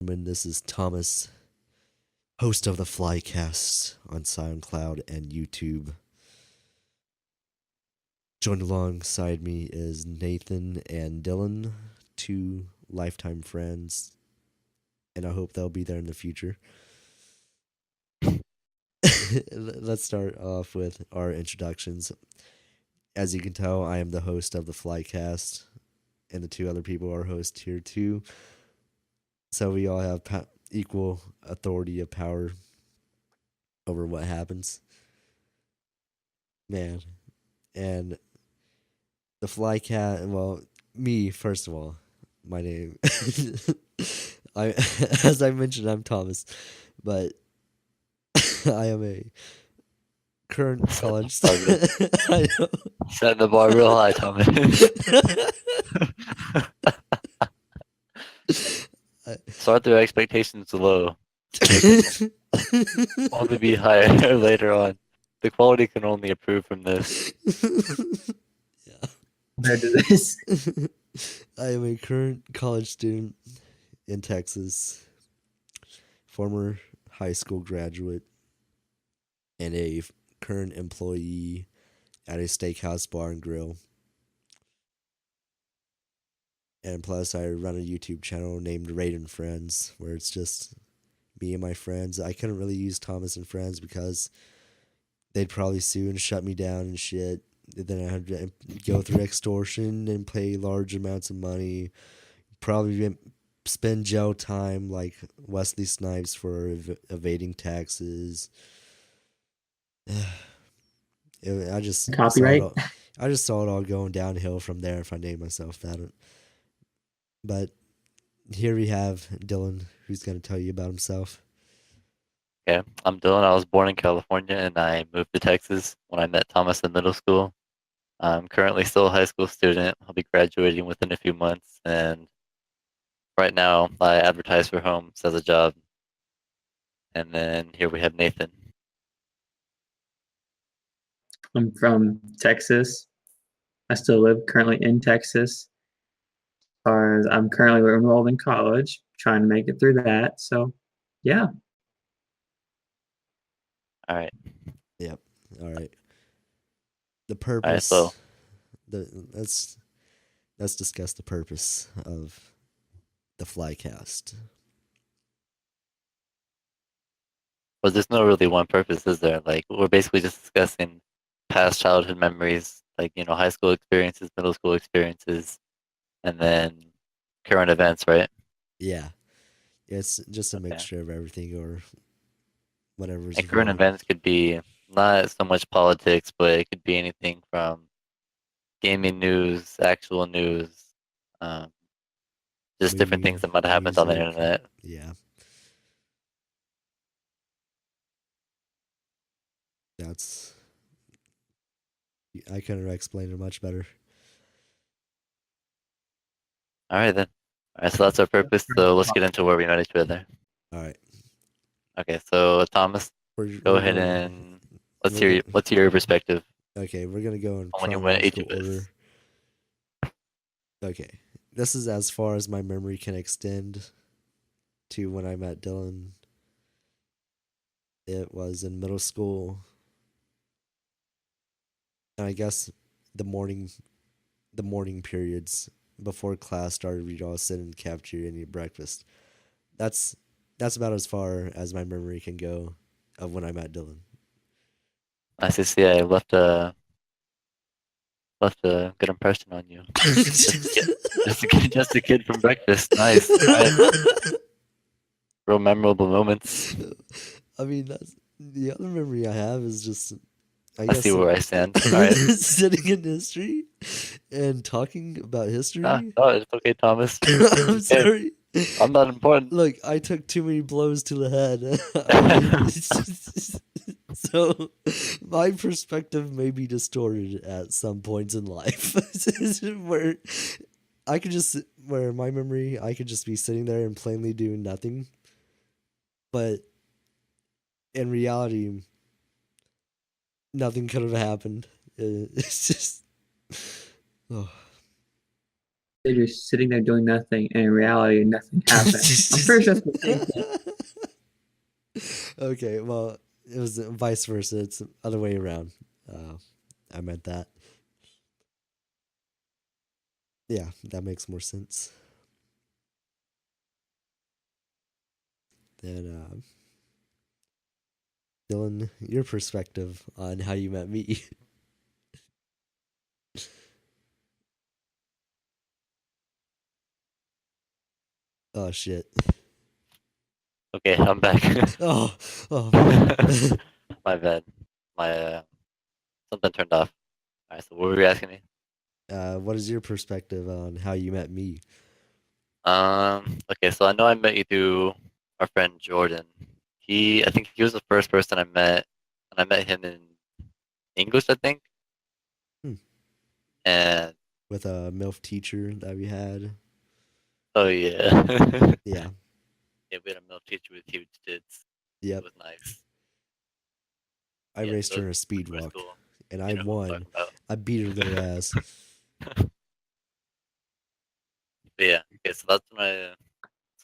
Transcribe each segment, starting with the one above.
This is Thomas, host of the Flycast on SoundCloud and YouTube. Joined alongside me is Nathan and Dylan, two lifetime friends, and I hope they'll be there in the future. Let's start off with our introductions. As you can tell, I am the host of the Flycast, and the two other people are hosts here too. So we all have equal authority of power over what happens. Man. And the Flycat, well, me, first of all, my name. I as I mentioned, I'm Thomas, but I am a current college I know. Set the bar real high, Thomas. Start their expectations low. They can only be higher later on. The quality can only improve from this. Yeah. Compared to this. I am a current college student in Texas, former high school graduate, and a current employee at a steakhouse bar and grill. And plus, I run a YouTube channel named Raiden Friends, where it's just me and my friends. I couldn't really use Thomas and Friends because they'd probably sue and shut me down and shit. Then I had to go through extortion and pay large amounts of money. Probably spend jail time like Wesley Snipes for evading taxes. I just Copyright? I just saw it all going downhill from there if I named myself that. But here we have Dylan, who's going to tell you about himself. Okay, I'm Dylan. I was born in California and I moved to Texas when I met Thomas in middle school. I'm currently still a high school student. I'll be graduating within a few months, and right now I advertise for homes as a job. And then here we have Nathan. I'm from Texas. I still live currently in Texas. I'm currently enrolled in college, trying to make it through that. So, yeah. All right. Yep. All right. The All right. purpose. So let's discuss the purpose of the Flycast. well, there's no really one purpose, is there? Like we're basically just discussing past childhood memories, like high school experiences, middle school experiences, and then current events, right? Yeah. It's just a Okay. mixture of everything or whatever's And current involved. events could be not so much politics, but it could be anything from gaming news, actual news, um, just different things Movie, that might have happened on the music. internet. Yeah. That's I couldn't explain it much better. All right then. All right, so that's our purpose. So let's get into where we met each other. All right. Okay, so Thomas, go We're ahead going and let's we're hear go- let's hear your perspective Okay, we're going to go in on when you met each chronological of us. order. Okay. This is as far as my memory can extend to when I met Dylan. It was in middle school. And I guess the morning periods before class started, we'd all sit in the cafeteria and eat breakfast. That's about as far as my memory can go of when I met Dylan. Nice to see I left a good impression on you. Just a kid from breakfast. Nice. All right. Real memorable moments. I mean, that's the other memory I have is just I I guess see where I stand. All right. sitting in history and talking about history. No, it's okay, Thomas. I'm Okay, sorry. I'm not important. Look, I took too many blows to the head. So my perspective may be distorted at some points in life where where my memory I could just be sitting there and plainly doing nothing. But in reality, nothing could have happened. It's just, oh. They're just sitting there doing nothing, and in reality, nothing happened. I'm pretty sure that's the same thing. Okay, well, it was vice versa. It's the other way around. I meant that. Yeah, that makes more sense. Then, Dylan, your perspective on how you met me. Oh shit. Okay, I'm back. Oh, oh man. My bad. My something turned off. All right, so what were you asking me? What is your perspective on how you met me? Okay, so I know I met you through our friend Jordan. I think he was the first person I met, and I met him in English, I think. Hmm. And With a MILF teacher that we had. oh yeah, Yeah. yeah, we had a middle teacher with huge tits. It Yep. was nice. I Yeah, raced so her in a speed pretty walk, cool. and You I know who I'm won. talking about. I beat her little ass. But yeah, okay, so that's when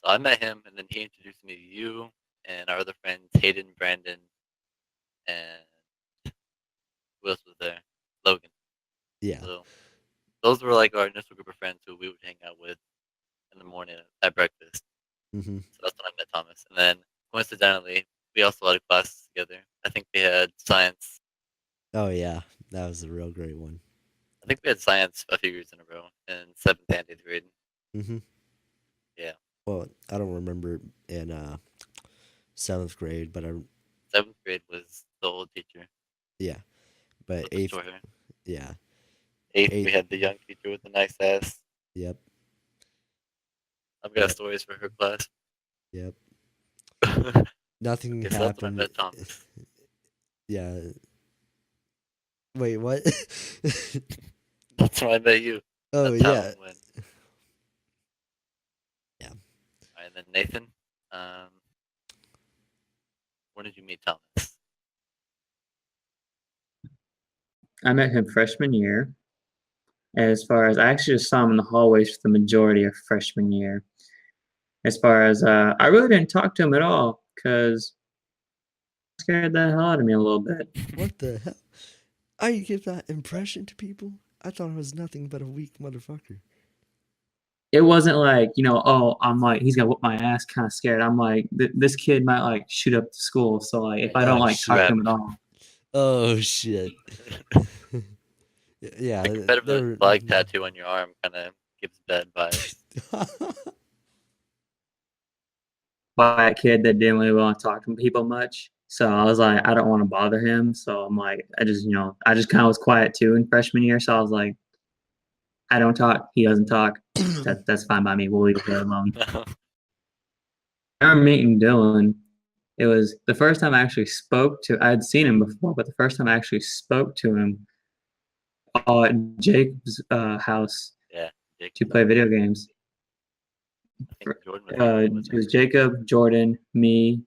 I met him, and then he introduced me to you and our other friends, Hayden, Brandon, and who else was there? Logan. Yeah. So those were like our initial group of friends who we would hang out with in the morning at breakfast. Hmm. So that's when I met Thomas. And then coincidentally, we also had a class together. I think we had science. Oh yeah, that was a real great one. I think we had science a few years in a row in 7th and 8th grade. Hmm. Yeah. Well, I don't remember in 7th grade, but 7th grade was the old teacher yeah, but with the eighth, short hair. yeah, 8th, we eighth, had the young teacher with the nice ass. yep, I've got yep, stories for her class. yep. Okay, Nothing so that's when I happened. met Thomas. Yeah. Wait, what? That's when I met you. Oh That's how yeah, it went. yeah. All right, and then Nathan. Um, when did you meet Thomas? I met him freshman year. As far as I actually just saw him in the hallways for the majority of freshman year. As far as I really didn't talk to him at all because scared the hell out of me a little bit. What the hell? I give that impression to people. I thought I was nothing but a weak motherfucker. It wasn't like, oh, I'm like, he's gonna whip my ass kind of scared. I'm like, this kid might like shoot up the school. So like, if I don't Oh like talk to shit. him at all, Oh shit. Yeah, The Confederate they're flag tattoo on your arm kind of gives bad vibes. by a kid that didn't really want to talk to people much. So I was like, I don't want to bother him. So I'm like, I just kind of was quiet too in freshman year. So I was like, I don't talk. He doesn't talk. That's fine by me. We'll leave it alone. I remember meeting Dylan. It was the first time I actually spoke to. I had seen him before, but the first time I actually spoke to him at Jacob's house Yeah, Jake. to play video games. I think Jordan was there. It was Jacob, Jordan, me.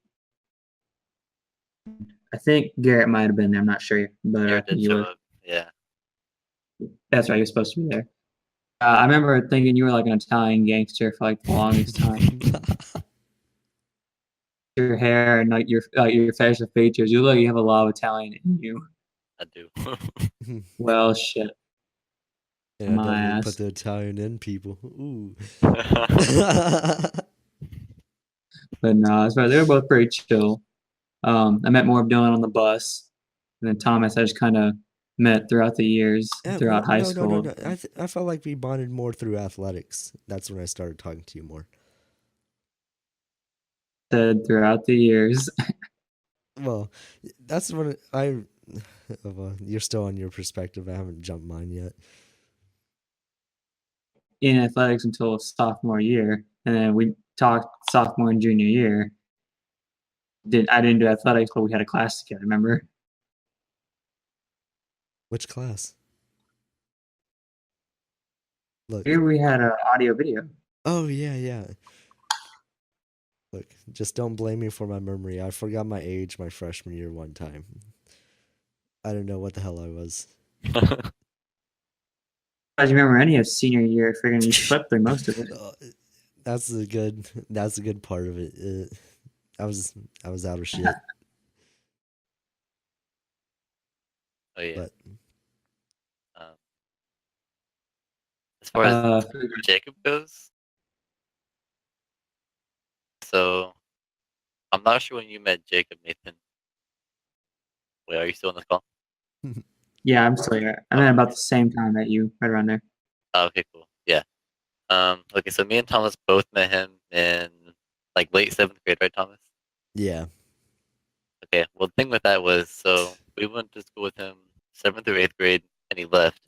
I think Garrett might have been there. I'm not sure, but Garrett did you show were. up. Yeah. That's right. You're supposed to be there. I remember thinking you were like an Italian gangster for like the longest time. Your hair and like your facial features. You look like you have a lot of Italian in you. I do. Well, shit. Yeah, My definitely ass. put the Italian in people. Ooh. But no, as far they were both pretty chill. I met more of Dylan on the bus, and then Thomas I just kind of met throughout the years, Yeah, throughout high no. school. I felt like we bonded more through athletics. That's when I started talking to you more. Said throughout the years. Well, that's when I. Well, you're still on your perspective. I haven't jumped mine yet. In athletics until sophomore year, and then we talked sophomore and junior year. I didn't do athletics, but we had a class together. Remember? Which class? Look. Here we had an audio video. Oh yeah. Look, just don't blame me for my memory. I forgot my age my freshman year one time. I don't know what the hell I was. I remember any of senior year. Figuring you slept through most of it. That's the good part of it. I was out of shit, Oh yeah. but Um, as far as Uh, Jacob goes, so I'm not sure when you met Jacob, Nathan. Wait, are you still in the call? yeah, I'm still here. I met about the same time that you, right around there. Oh, okay, cool. Yeah. Okay, so me and Thomas both met him in like late 7th grade, right, Thomas? yeah. Okay. Well, the thing with that was, so we went to school with him 7th through 8th grade, and he left,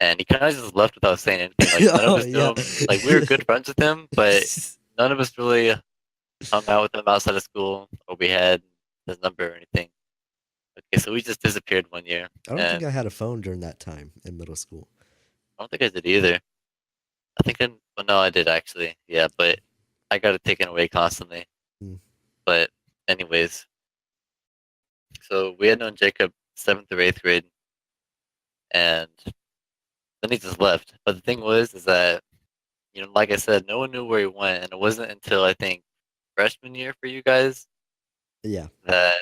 and he kind of just left without saying anything. Like none of Oh us knew yeah. him. Like we were good friends with him, but none of us really hung out with him outside of school, or we had his number or anything. Okay, so we just disappeared one year, I don't think and I had a phone during that time in middle school. I don't think I did either. I think well, no, I did actually. Yeah, but I got it taken away constantly. Hmm. But anyways, so we had known Jacob 7th through 8th grade, and then he just left. But the thing was, is that like I said, no one knew where he went, and it wasn't until I think freshman year for you guys Yeah. that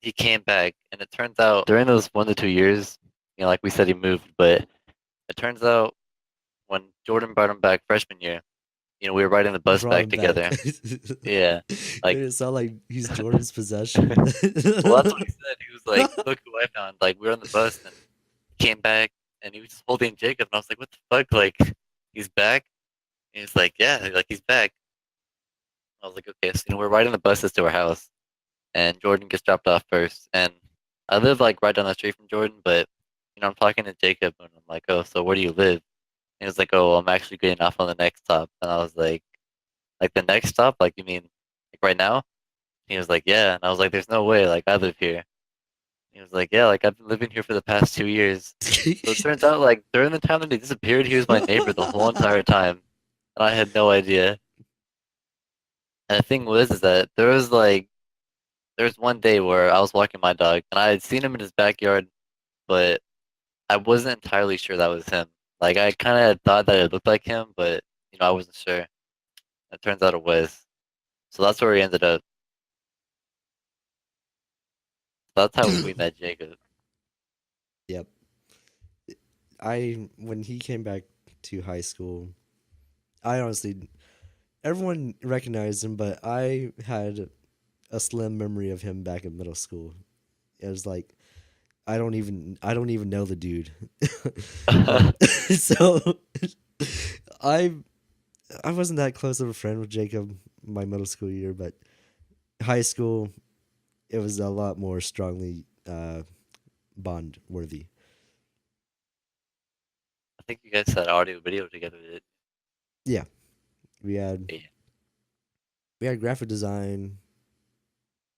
he came back. And it turns out during those 1 to 2 years, like we said, he moved, but it turns out when Jordan brought him back freshman year, we were riding the bus Brought back him back. together. Yeah, like Made it sound like he's Jordan's possession. well, that's what he said. He was like, "Look who I found!" Like we were on the bus, and he came back, and he was just holding Jacob, and I was like, "What the fuck? Like he's back?" And he's like, "Yeah, like he's back." I was like, "Okay." So we're riding the buses to our house, and Jordan gets dropped off first, and I live like right down the street from Jordan, but I'm talking to Jacob, and I'm like, "Oh, so where do you live?" And he was like, "Oh, I'm actually getting off on the next stop," and I was like the next stop? Like you mean like right now?" He was like, "Yeah," and I was like, "There's no way. Like I live here." He was like, "Yeah, like I've been living here for the past 2 years." So it turns out like during the time that he disappeared, he was my neighbor the whole entire time, and I had no idea. And the thing was is that there was one day where I was walking my dog, and I had seen him in his backyard, but I wasn't entirely sure that was him. Like I kind of thought that it looked like him, but I wasn't sure. It turns out it was. So that's where he ended up. That's how we met Jacob. Yep. When he came back to high school, I honestly everyone recognized him, but I had a slim memory of him back in middle school. It was like I don't even know the dude. So I I wasn't that close of a friend with Jacob my middle school year, but high school it was a lot more strongly bond worthy. I think you guys had audio video together. Yeah, we had Yeah. graphic design,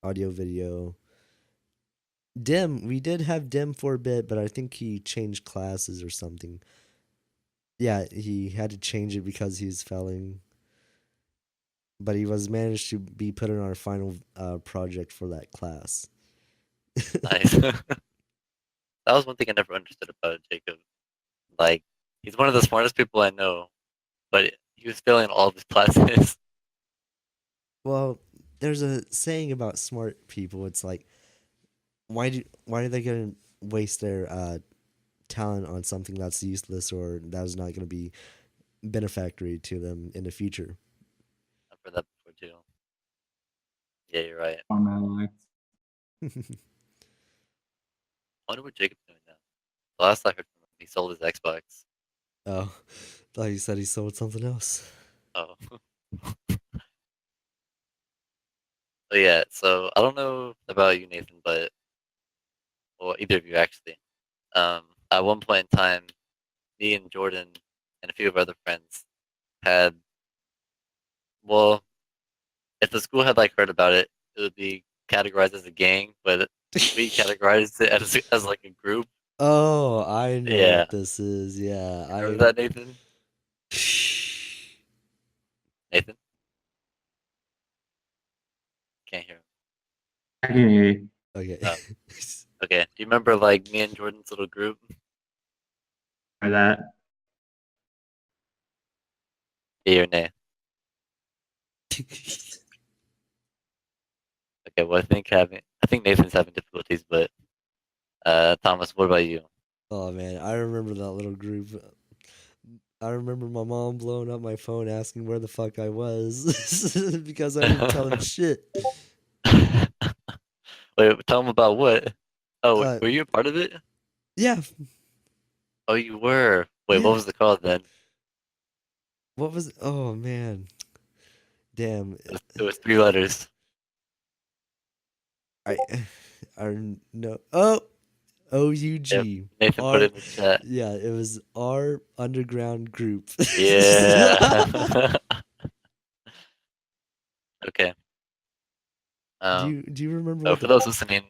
audio, video. Dim, we did have Dim for a bit, but I think he changed classes or something. Yeah, he had to change it because he's failing. But he was managed to be put in our final project for that class. Nice. That was one thing I never understood about Jacob. Like, he's one of the smartest people I know, but he was failing all of his classes. Well, there's a saying about smart people. It's like, why are they gonna waste their talent on something that's useless or that is not gonna be benefactory to them in the future? I've heard that before too. Yeah, you're right. All my life. I wonder what Jacob's doing now. The last I heard from him, he sold his Xbox. Oh, thought you said he sold something else. Oh. But yeah, so I don't know about you, Nathan, but well, either of you actually. At one point in time, me and Jordan and a few of our other friends had, well, if the school had like heard about it, it would be categorized as a gang, but we categorized it as like a group. Oh, I know Yeah. what this is. Yeah, Remember that, Nathan? Nathan? Can't hear him. I can hear you. Okay. Oh. Okay. Do you remember like me and Jordan's little group? For that. Yay or nay? Okay, well I think Nathan's having difficulties, but Thomas, what about you? Oh man, I remember that little group. I remember my mom blowing up my phone asking where the fuck I was because I didn't tell him shit. Wait, tell him about what? Oh, Uh, were you a part of it? yeah, Oh, you were. Wait, what yeah. was the call then? What was? Oh man, damn. It was 3 letters. I, I no. Oh, Yep. OUG. Nathan put R. it in the chat. Yeah, it was our underground group. Yeah. Okay. Do you remember So what for the? those listening,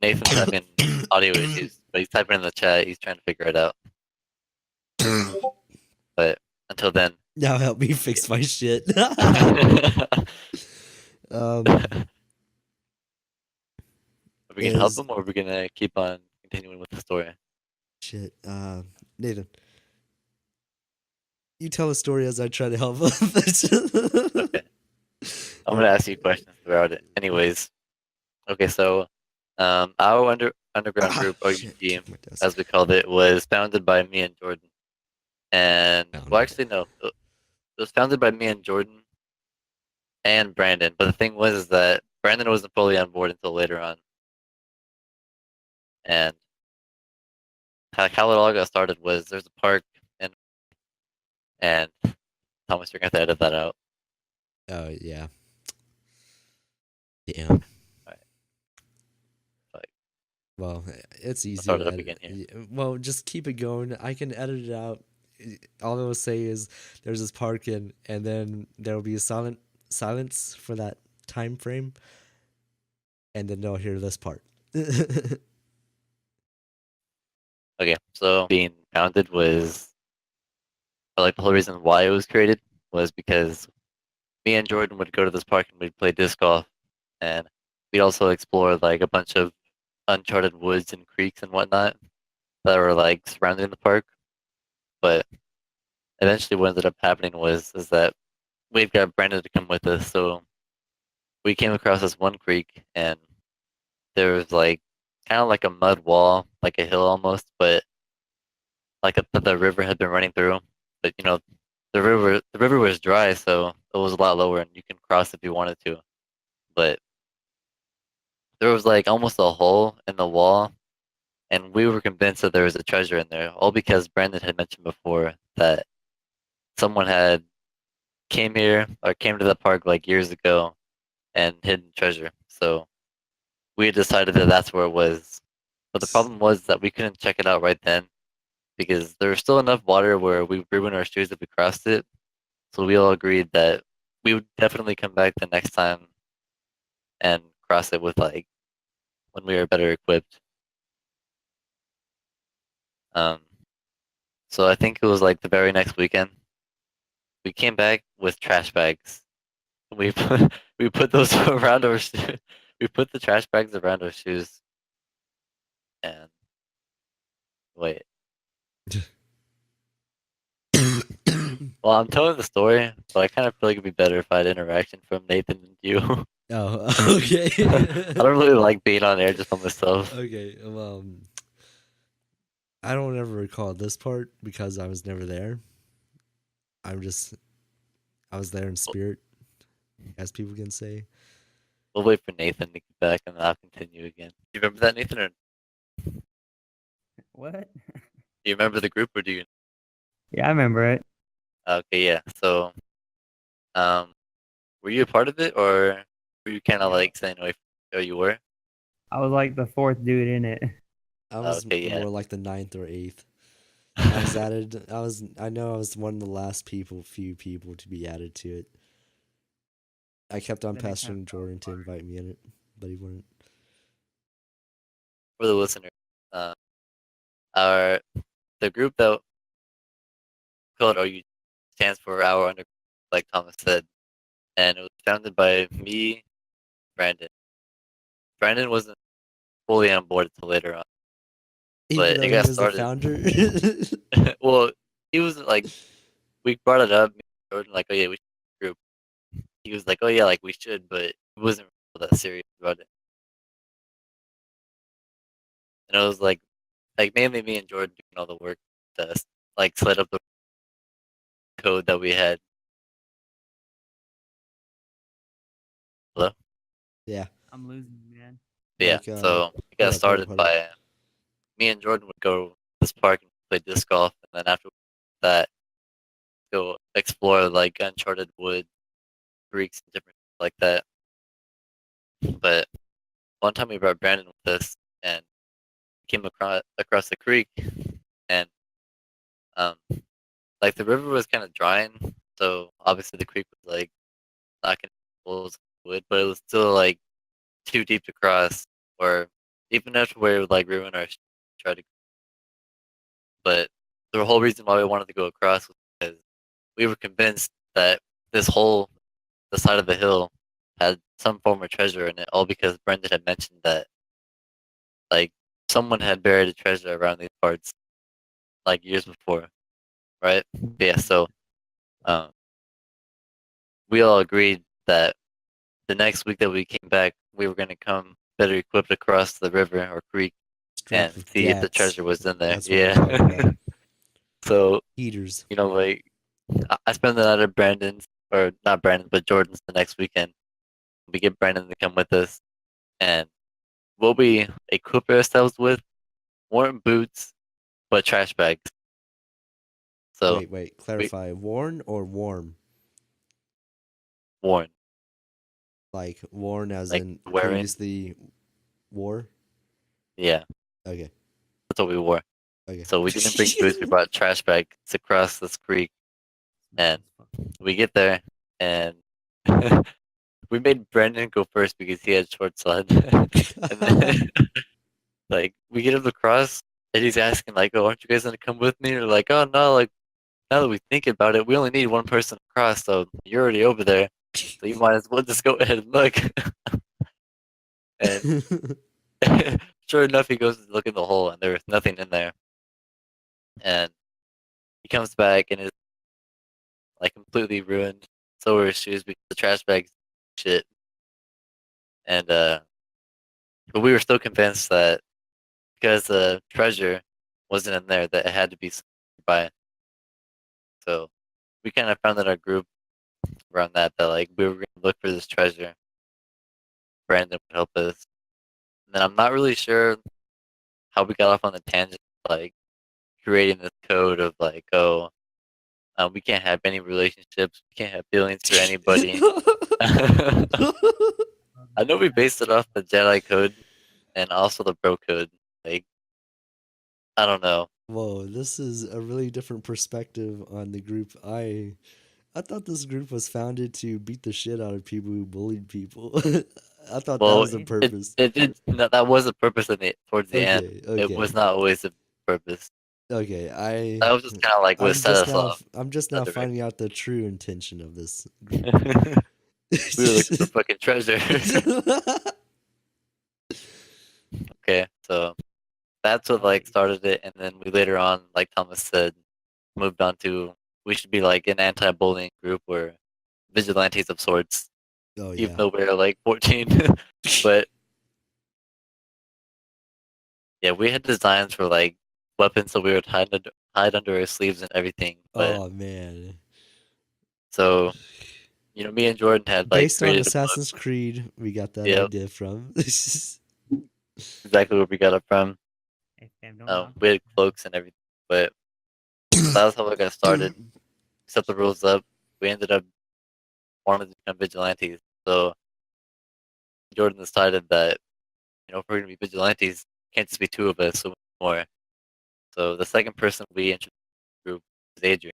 Nathan's having audio issues, but he's typing in the chat. He's trying to figure it out. But until then, Now help me fix my shit. are we gonna help Is him, or are we gonna keep on continuing with the story? shit. Nathan, you tell a story as I try to help him. Okay. I'm gonna ask you questions throughout it. Anyways, okay. So, our underground group, Shit, OUG, kicked my desk. as we called it, was founded by me and Jordan. And well, actually, no, it was founded by me and Jordan and Brandon. But the thing was is that Brandon wasn't fully on board until later on. And how it all got started was there's a park and Thomas, you're gonna have to edit that out. Oh yeah. Damn. Right. Like, Well, it's easy. start to it up edit. again here. Well, just keep it going. I can edit it out. All I will say is there's this park and then there will be a silence for that time frame, and then they'll hear this part. Okay, so being founded was like the whole reason why it was created was because me and Jordan would go to this park and we'd play disc golf, and we'd also explore like a bunch of uncharted woods and creeks and whatnot that were like surrounding the park. But eventually, what ended up happening was is that we've got Brandon to come with us, so we came across this one creek and there was like kind of like a mud wall, like a hill almost, but like the river had been running through. But you know, the river was dry, so it was a lot lower, and you can cross if you wanted to. But there was like almost a hole in the wall, and we were convinced that there was a treasure in there, all because Brandon had mentioned before that someone had came here or came to the park like years ago and hidden treasure. So we had decided that that's where it was. But the problem was that we couldn't check it out right then because there was still enough water where we would ruin our shoes if we crossed it. So we all agreed that we would definitely come back the next time and cross it with like when we were better equipped. Um, so I think it was like the very next weekend. We came back with trash bags. We put we put those around our we put the trash bags around our shoes. And wait. Well, I'm telling the story, but I kind of feel like it'd be better if I had interaction from Nathan and you. Oh, okay. I don't really like being on air just by myself. Okay. Well, I don't ever recall this part because I was never there. I was there in spirit, as people can say. We'll wait for Nathan to get back and then I'll continue again. Do you remember that, Nathan? Or do What? you remember the group or do you? Yeah, I remember it. Okay, yeah. So, were you a part of it or were you kind of like saying away? Or you were? I was like the fourth dude in it. I was Okay, yeah. more like the 9th or 8th. I was added. I know I was one of the last few people to be added to it. I kept on That makes pestering sense. Jordan to invite me in it, but he wouldn't. For the listeners, the group that called OU stands for Our Under, like Thomas said, and it was founded by me, Brandon. Brandon wasn't fully on board until later on. Even But though it he got was the started. founder. Well, he was like, we brought it up. Jordan like, oh yeah, we should group. He was like, oh yeah, like we should, but he wasn't really that serious about it. And it was like mainly me and Jordan doing all the work to like set up the code that we had. Hello? Yeah. I'm losing you, man. Yeah. Like, So we got hold up, started hold up. by me and Jordan would go to this park and play disc golf, and then after that, go explore like uncharted woods, creeks, and different like that. But one time we brought Brandon with us, and came across the creek, and um, like the river was kind of drying, so obviously the creek was like not gonna full as wood, but it was still like too deep to cross, or even enough where it would like ruin our try to. But the whole reason why we wanted to go across was because we were convinced that this whole the side of the hill had some form of treasure in it, all because Brendan had mentioned that like someone had buried a treasure around these parts like years before, right? But yeah, so um, we all agreed that the next week that we came back, we were gonna come better equipped across the river or creek and Strapped with see if the gats. treasure was in there. That's what I'm talking Yeah. about. So Heaters. like I spent the night at Brandon's, or not Brandon's, but Jordan's the next weekend. We get Brandon to come with us, and what we equip ourselves with weren't boots, but trash bags. So Wait. Clarify. Worn or warm? worn, Like worn as like in wearing. previously wore? Yeah, Okay. that's what we wore. Okay. So we didn't bring boots. We brought trash bags to cross this creek, and we get there, and we made Brendan go first because he had short sled. And then, like, we get him across, and he's asking, like, "Oh, aren't you guys gonna come with me?" Or like, "Oh no, like now that we think about it, we only need one person across, so you're already over there, so you might as well just go ahead and look." And sure enough, he goes to look in the hole, and there was nothing in there. And he comes back and is like completely ruined. So were his shoes because the trash bag's shit. And but we were still convinced that because the treasure wasn't in there, that it had to be by. So we kind of founded our group around that like we were gonna look for this treasure. Brandon would help us. And then I'm not really sure how we got off on the tangent, like creating this code of like, oh, we can't have any relationships, we can't have feelings for anybody. I know we based it off the Jedi code and also the Bro code. Like, I don't know. Whoa, this is a really different perspective on the group. I thought this group was founded to beat the shit out of people who bullied people. I thought that Well, was the purpose. it did. No, that was the purpose of it towards the end. Okay, It was not always the purpose. okay. That was just kind of like what set us off. I'm just now that finding out the true intention of this group. We were looking for fucking treasure. Okay, so that's what like started it, and then we later on, like Thomas said, moved on to we should be like an anti-bullying group or vigilantes of sorts, Oh even yeah. though we're like 14. But yeah, we had designs for like weapons, so we would hide under our sleeves and everything. But Oh man. so me and Jordan had like Based on created a book. Assassin's Creed, we got that Yep. idea from. Exactly where we got it from. Hey, fam, don't knock We me. had cloaks and everything, but that was how it got started. Set the rules up. We ended up wanting to become vigilantes. So Jordan decided that if we're gonna be vigilantes, it can't just be two of us, so more. So the second person we introduced to the group was Adrian,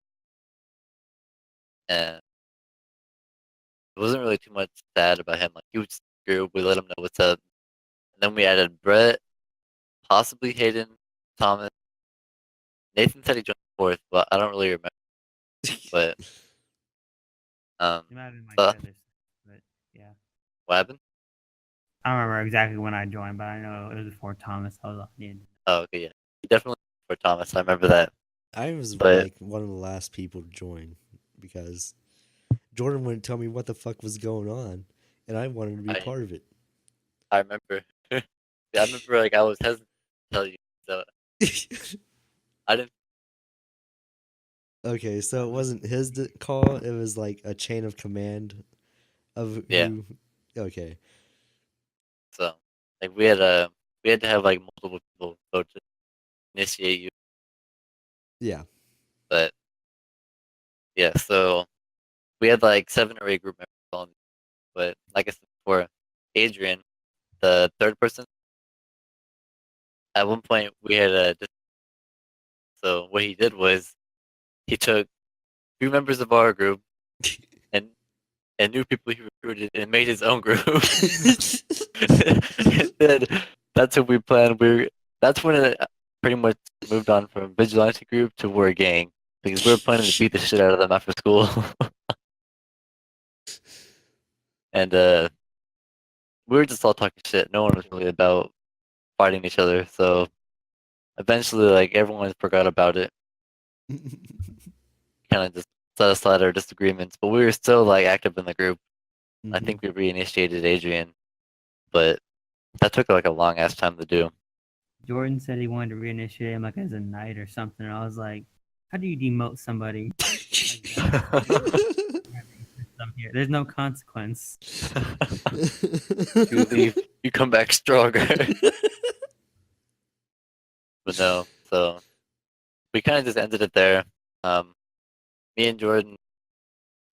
and it wasn't really too much sad about him. Like he was just in the group, we let him know what's up, and then we added Brett, possibly Hayden, Thomas. Nathan said he joined fourth, but I don't really remember. But It might have been my so- brother's, but yeah. what happened? I don't remember exactly when I joined, but I know it was before Thomas. I was on the end. Oh, okay, yeah. He definitely for Thomas. I remember that. I was But- like one of the last people to join because Jordan wouldn't tell me what the fuck was going on, and I wanted to be I part of it. I remember. Yeah, I remember like I was hesitant to tell you, so I didn't. Okay, so it wasn't his call. It was like a chain of command of Yeah. who. Okay. So like we had to have like multiple people go to initiate you, Yeah. but yeah. So we had like 7 or 8 group members on, but like I said before, Adrian, the third person, at one point we had a. So what he did was he took 2 members of our group and new people he recruited and made his own group. And then that's what we planned. That's when it pretty much moved on from vigilante group to we're a gang because we were planning to beat the shit out of them after school. And we were just all talking shit. No one was really about fighting each other. So eventually, like everyone forgot about it. Kind of just set aside our disagreements, but we were still like active in the group. I think we reinitiated Adrian, but that took like a long ass time to do. Jordan said he wanted to reinitiate him like as a knight or something. And I was like, how do you demote somebody? Here? There's no consequence. You leave, you come back stronger. But no, so we kind of just ended it there. Me and Jordan,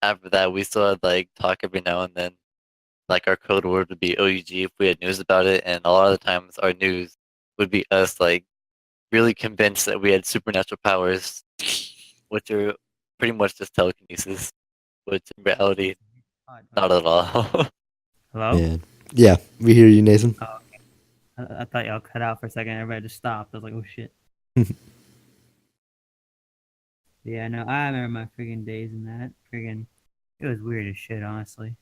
after that, we still had like talk every now and then. Like our code word would be OUG if we had news about it, and a lot of the times our news would be us like really convinced that we had supernatural powers, which are pretty much just telekinesis, which in reality, not at all. Hello? Man. Yeah, we hear you, Nathan. Oh, okay. I thought y'all cut out for a second. Everybody just stopped. I was like, oh shit. Yeah, no, I remember my friggin' days in that. Friggin', it was weird as shit, honestly.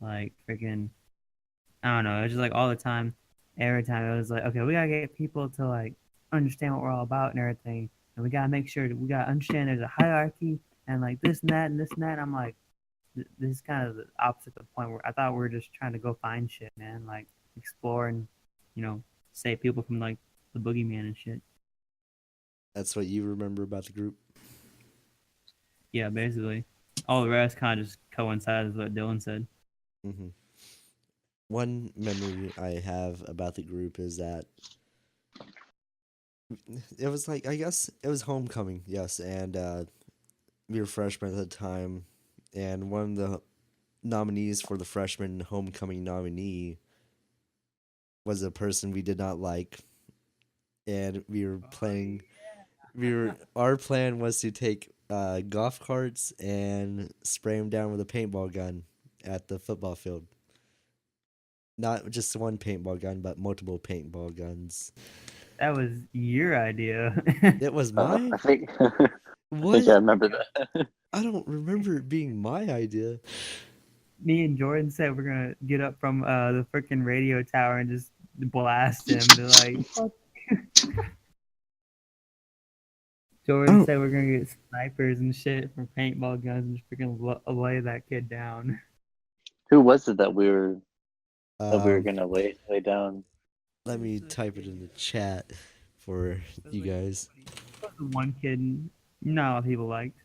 Like, friggin', I don't know. It was just like all the time. Every time it was like, okay, we gotta get people to like understand what we're all about and everything. And we gotta make sure that we gotta understand there's a hierarchy and like this and that and this and that. And I'm like, this is kind of the opposite of the point where I thought we were just trying to go find shit, man. Like, explore and, save people from like the boogeyman and shit. That's what you remember about the group? Yeah, basically. All the rest kind of just coincides with what Dylan said. Mm-hmm. One memory I have about the group is that it was like, I guess it was homecoming, yes, and we were freshmen at the time, and one of the nominees for the freshman homecoming nominee was a person we did not like, and we were playing. Our plan was to take golf carts and spray them down with a paintball gun at the football field. Not just one paintball gun, but multiple paintball guns. That was your idea. It was mine? I think What? I remember that. I don't remember it being my idea. Me and Jordan said we're gonna get up from the freaking radio tower and just blast him. To like, fuck. Jordan said we're gonna get snipers and shit from paintball guns and just freaking lay that kid down. Who was it that we were Um, gonna lay down? let me type it in the chat for you guys. That was the one kid not a lot of people liked.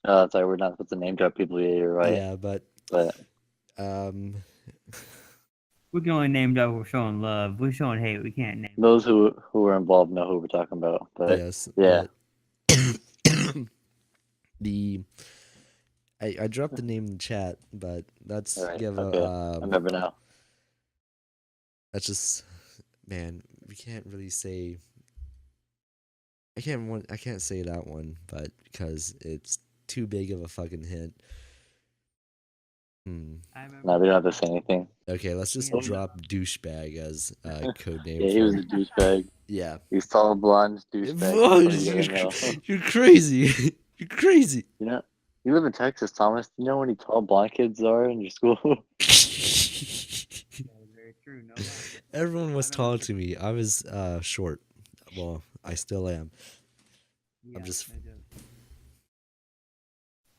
Oh, sorry, we're not supposed to name drop people yet. You're right. Yeah, but we can only name drop if we're showing love. We're showing hate. We can't name. Those who were involved know who we're talking about. But yes, yeah. But I dropped the name in the chat, but let's All right, give okay. I remember now. That's just, man, we can't really say. I can't say that one, but because it's too big of a fucking hint. No, we don't have to say anything. Okay, let's just drop douchebag as a code name. Yeah, he was a douchebag. Yeah. He's tall, blonde, douchebag. Oh, you're crazy. You're crazy. You know, you live in Texas, Thomas. Do you know how many tall blonde kids are in your school? Very true. No lie. Everyone was tall to me. I was short. Well, I still am. Yeah, I'm just no joke.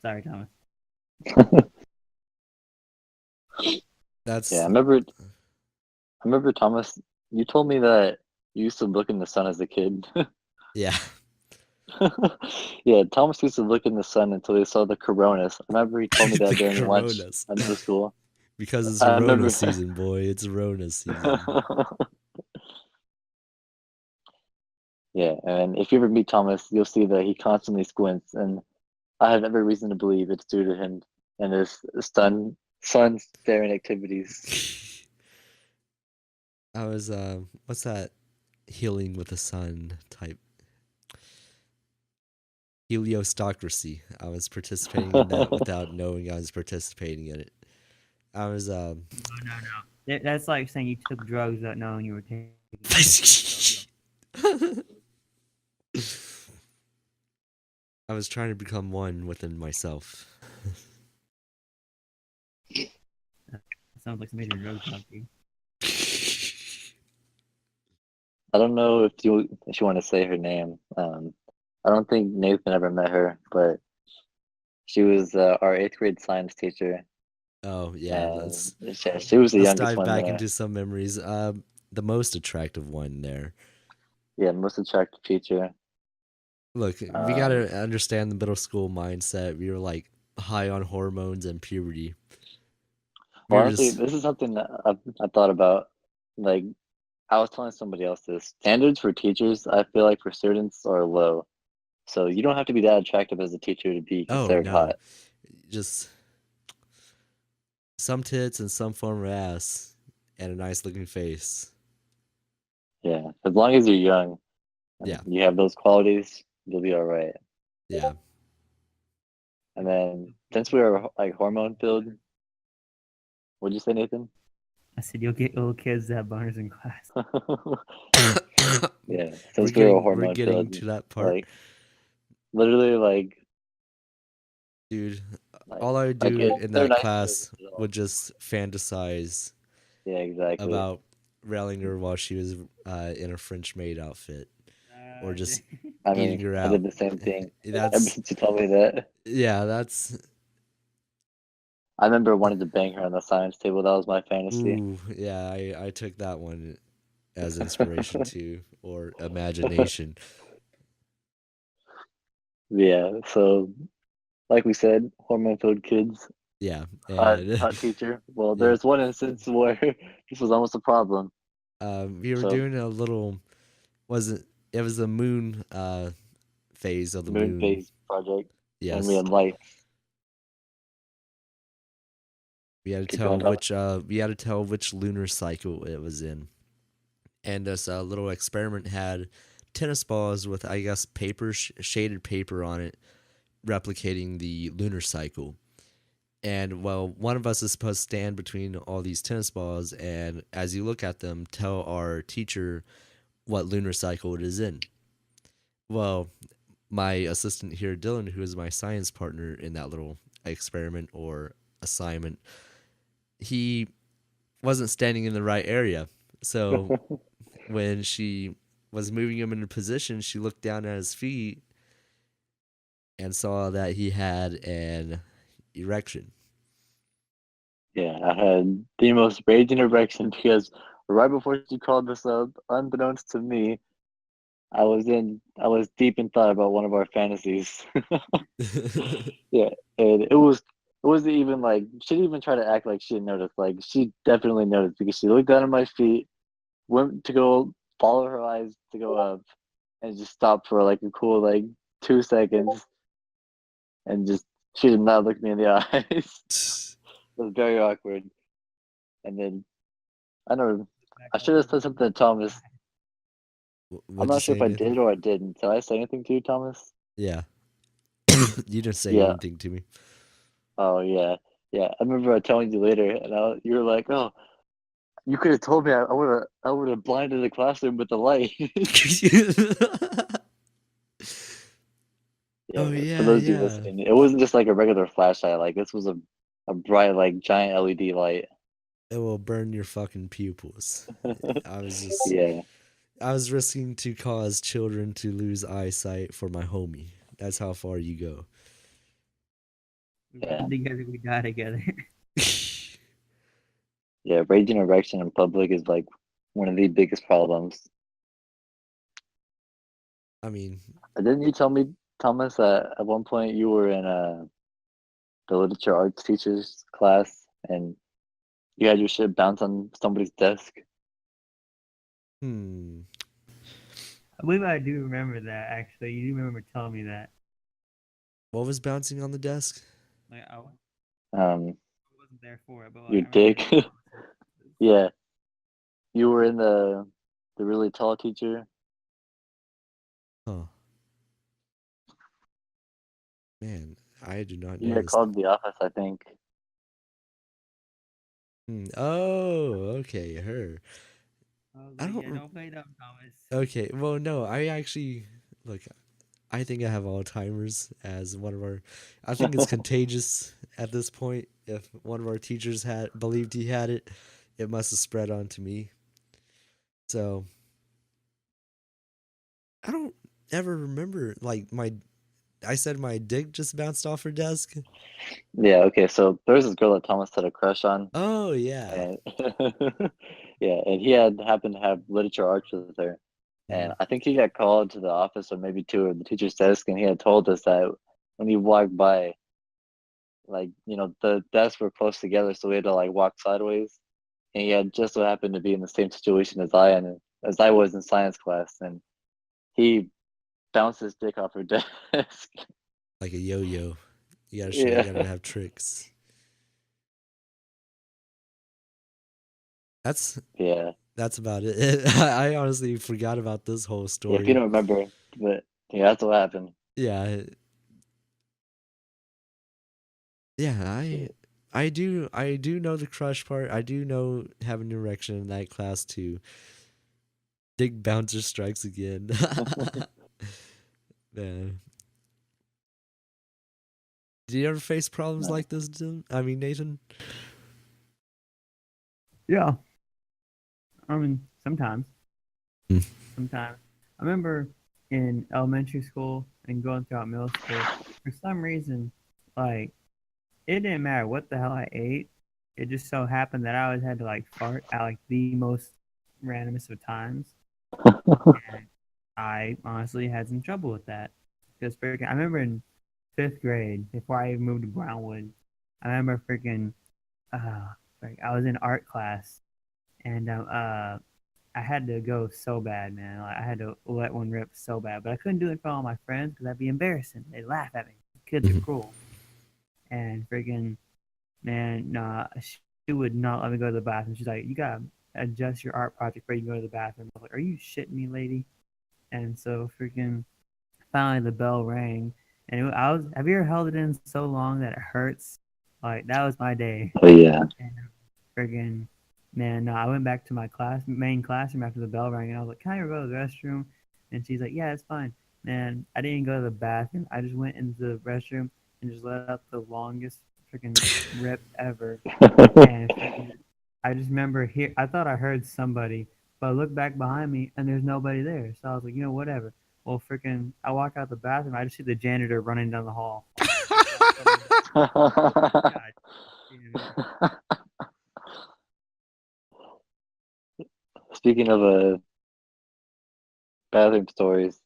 Sorry, Thomas. That's Yeah, I remember Thomas. You told me that you used to look in the sun as a kid. yeah. Yeah, Thomas used to look in the sun until he saw the coronas. I remember he told me that The during lunch coronas. at middle school. Because it's I Rona remember. season, boy. It's Rona season. Yeah, and if you ever meet Thomas, you'll see that he constantly squints, and I have every reason to believe it's due to him and his sun staring activities. I was what's that healing with the sun type? Heliostocracy. I was participating in that without knowing I was participating in it. I was No. That's like saying you took drugs without knowing you were taking. I was trying to become one within myself. Sounds like some major drug junkie. I don't know if you want to say her name. I don't think Nathan ever met her, but she was our 8th grade science teacher. Oh yeah, And yeah, she was the let's youngest dive one back there. into some memories. The most attractive one there. Yeah, most attractive teacher. Look, we gotta understand the middle school mindset. We were like high on hormones and puberty. We were Honestly, just this is something that I thought about. Like, I was telling somebody else this. Standards for teachers, I feel like for students are low. So you don't have to be that attractive as a teacher to be oh considered no, hot. just some tits and some form of ass and a nice looking face. Yeah, as long as you're young and Yeah. you have those qualities, you'll be all right. Yeah. And then since we were like hormone filled, what'd you say, Nathan? I said you'll get little kids that have boners in class. Yeah, we're since we were getting hormone filled, to that part. like literally, Dude, all I would like do in they're that nice class kids, so- would just fantasize Yeah, exactly. about railing her while she was in a French maid outfit. Or just I eating mean, her I out. did the same thing. Ever That's since you told me that, yeah, that's I remember wanting to bang her on the science table. That was my fantasy. ooh, yeah, I took that one as inspiration too, or imagination. Yeah, so like we said, hormone-filled kids, Yeah, hot, and hot teacher. Well, yeah, there's one instance where this was almost a problem. we were So doing a little. It was the moon phase of the moon moon. phase project, and Yes, we had lights. we had to Keep tell going, Thomas. we had to tell which lunar cycle it was in, and this little experiment had tennis balls with, I guess, shaded paper on it, replicating the lunar cycle. And well, one of us is supposed to stand between all these tennis balls, and as you look at them, tell our teacher what lunar cycle it is in. Well, my assistant here, Dylan, who is my science partner in that little experiment or assignment, he wasn't standing in the right area. So when she was moving him into position, she looked down at his feet and saw that he had an erection. Yeah, I had the most raging erection because right before she called this up, unbeknownst to me, I was deep in thought about one of our fantasies. Yeah, and it wasn't even like she didn't even try to act like she didn't notice. Like she definitely noticed because she looked down at my feet, went to go follow her eyes to go up, and just stopped for like a cool like 2 seconds, and just she did not look me in the eyes. It was very awkward. And then I don't know. I should have said something to Thomas. I'm What'd you not sure say, if I Nathan? did or I didn't. Did I say anything to you, Thomas? Yeah. You didn't say Yeah. anything to me. Oh yeah, yeah. I remember telling you later, and you were like, "Oh, you could have told me. I would have blinded the classroom with the light." Yeah. Oh For yeah, those of you yeah. listening, it wasn't just like a regular flashlight. Like this was a bright, like giant LED light. It will burn your fucking pupils. I Yeah. was risking to cause children to lose eyesight for my homie. That's how far you go. We Yeah. run together, we die together. Yeah, raging erection in public is like one of the biggest problems. I mean, Didn't you tell me, Thomas, that at one point you were in the literature arts teacher's class and you had your shit bounce on somebody's desk? hmm. I believe I do remember that. Actually, you do remember telling me that. What was bouncing on the desk? Like I Um, wasn't there for it, but like, your I remember. dick. Yeah, you were in the really tall teacher. Huh. Man, I do not You know got this. called to the office, I think. Oh, okay, her. I was I like, don't. yeah, don't play dumb, Thomas. Okay, well, no, I actually look. I think I have Alzheimer's as one of our. I think it's contagious at this point. If one of our teachers had believed he had it, it must have spread on to me. So I don't ever remember like my. I said my dick just bounced off her desk. Yeah, okay, so there was this girl that Thomas had a crush on, Oh yeah. and yeah, and he had happened to have literature arts with her. And Mhm. I think he got called to the office or maybe to the teacher's desk, and he had told us that when he walked by, like, the desks were close together, so we had to like walk sideways. And he had just so happened to be in the same situation as I was in science class, and he bounced his dick off her desk. Like a yo-yo. You gotta show. You gotta Yeah. have tricks. That's Yeah. that's about it. I honestly forgot about this whole Yeah, if you story. don't remember, but yeah, that's what happened. Yeah, yeah. I do know the crush part. I do know having an erection in that class too. Dick bouncer strikes again. Man, did you ever face problems No. like this, I mean, Nathan? Yeah. I mean, sometimes. Hmm. Sometimes. I remember in elementary school and going throughout middle school, for some reason, like, it didn't matter what the hell I ate. It just so happened that I always had to, like, fart at, like, the most randomest of times. And I honestly had some trouble with that. Because, freaking, I remember in 5th grade, before I even moved to Brownwood, I remember freaking, I was in art class, and I had to go so bad, man. Like, I had to let one rip so bad, but I couldn't do it in front of all my friends because that'd be embarrassing. They'd laugh at me. Kids are Mhm. cruel. And freaking, man, nah, she would not let me go to the bathroom. She's like, you gotta adjust your art project before you go to the bathroom. I was like, are you shitting me, lady? And so freaking, finally the bell rang, and I was. Have you ever held it in so long that it hurts? Like that was my day. Oh yeah. And friggin', man, no, I went back to my main classroom after the bell rang, and I was like, "Can I go to the restroom?" And she's like, "Yeah, it's fine." Man, I didn't go to the bathroom. I just went into the restroom and just let out the longest freaking rip ever. And I just remember here, I thought I heard somebody, but I looked back behind me and there's nobody there. So I was like, whatever. Well, freaking, I walk out the bathroom. I just see the janitor running down the hall. God, Speaking of bathroom stories,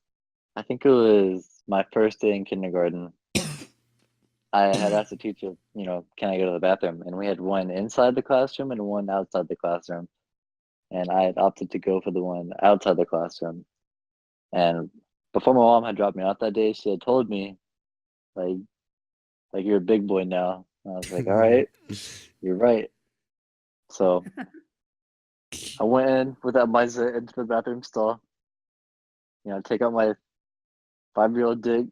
I think it was my first day in kindergarten. I had asked the teacher, can I go to the bathroom? And we had one inside the classroom and one outside the classroom. And I had opted to go for the one outside the classroom. And before my mom had dropped me off that day, she had told me, like, you're a big boy now. And I was like, all right, you're right. So I went in with that mindset into the bathroom stall, take out my 5-year-old dick,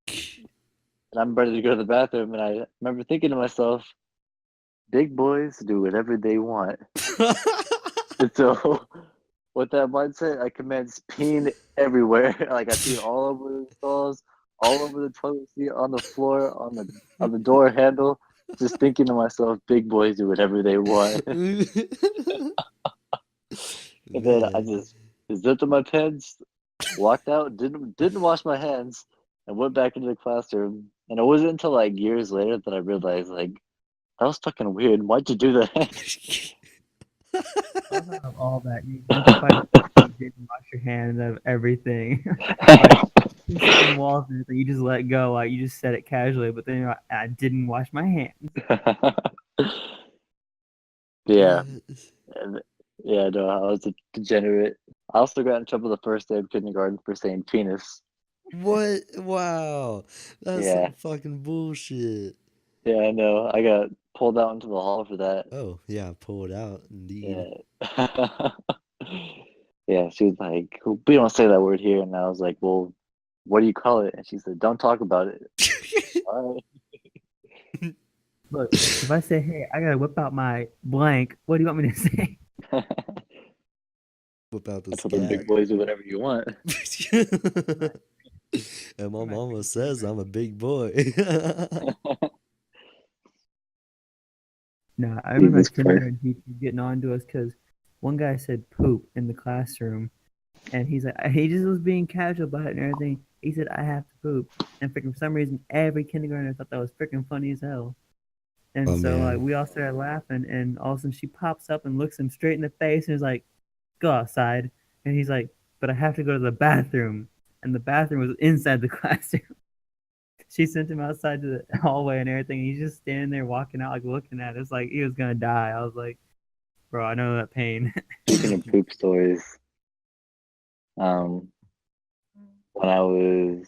and I'm ready to go to the bathroom. And I remember thinking to myself, big boys do whatever they want. And so, with that mindset, I commenced peeing everywhere. Like I peed all over the stalls, all over the toilet seat, on the floor, on the door handle. Just thinking to myself, big boys do whatever they want. And then I Man. just zipped up my pants, walked out, didn't wash my hands, and went back into the classroom And it wasn't until like years later that I realized like that was fucking weird. Why'd you do that? On top of all that, you justified the fact that you didn't wash your hands of everything. Like certain walls and everything, you just let go. Like you just said it casually, but then you're like, I didn't wash my hands. Yeah. What? And, yeah, no, I was a degenerate. I also got in trouble the first day of kindergarten for saying penis. What? Wow. That's Yeah, some fucking bullshit. yeah, I know. I got pulled out into the hall for that. Oh, yeah, pull it out, indeed. Yeah. Yeah, she was like, we don't say that word here. And I was like, well, what do you call it? And she said, don't talk about it. All Look, if I say, hey, I gotta whip out my blank, what do you want me to say? right. Whip out the I told them big scat. boys do whatever you want. And my mama says I'm a big boy. No, I remember my Jesus Christ. kindergarten teacher getting on to us because one guy said poop in the classroom, and he's like, he just was being casual about it and everything. He said, I have to poop, and freaking for some reason, every kindergartner thought that was freaking funny as hell. And Oh, so like man. we all started laughing, and all of a sudden she pops up and looks him straight in the face and is like, "Go outside." And he's like, "But I have to go to the bathroom," and the bathroom was inside the classroom. She sent him outside to the hallway and everything. He's just standing there walking out, like looking at us, like he was gonna die. I was like, "Bro, I know that pain." Speaking of poop stories, when I was,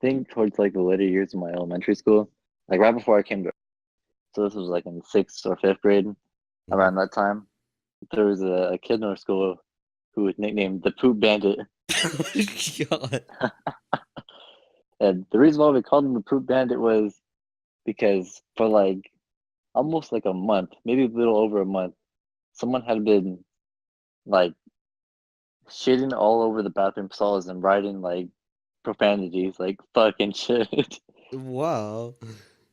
I think towards like the later years of my elementary school, like right before I came to, so this was like in sixth or fifth grade, around that time, there was a kid in our school who was nicknamed the Poop Bandit. God. And the reason why we called him the Poop Bandit was because for like almost like a month, maybe a little over a month, someone had been like shitting all over the bathroom stalls and writing like profanities, like fucking shit. Wow.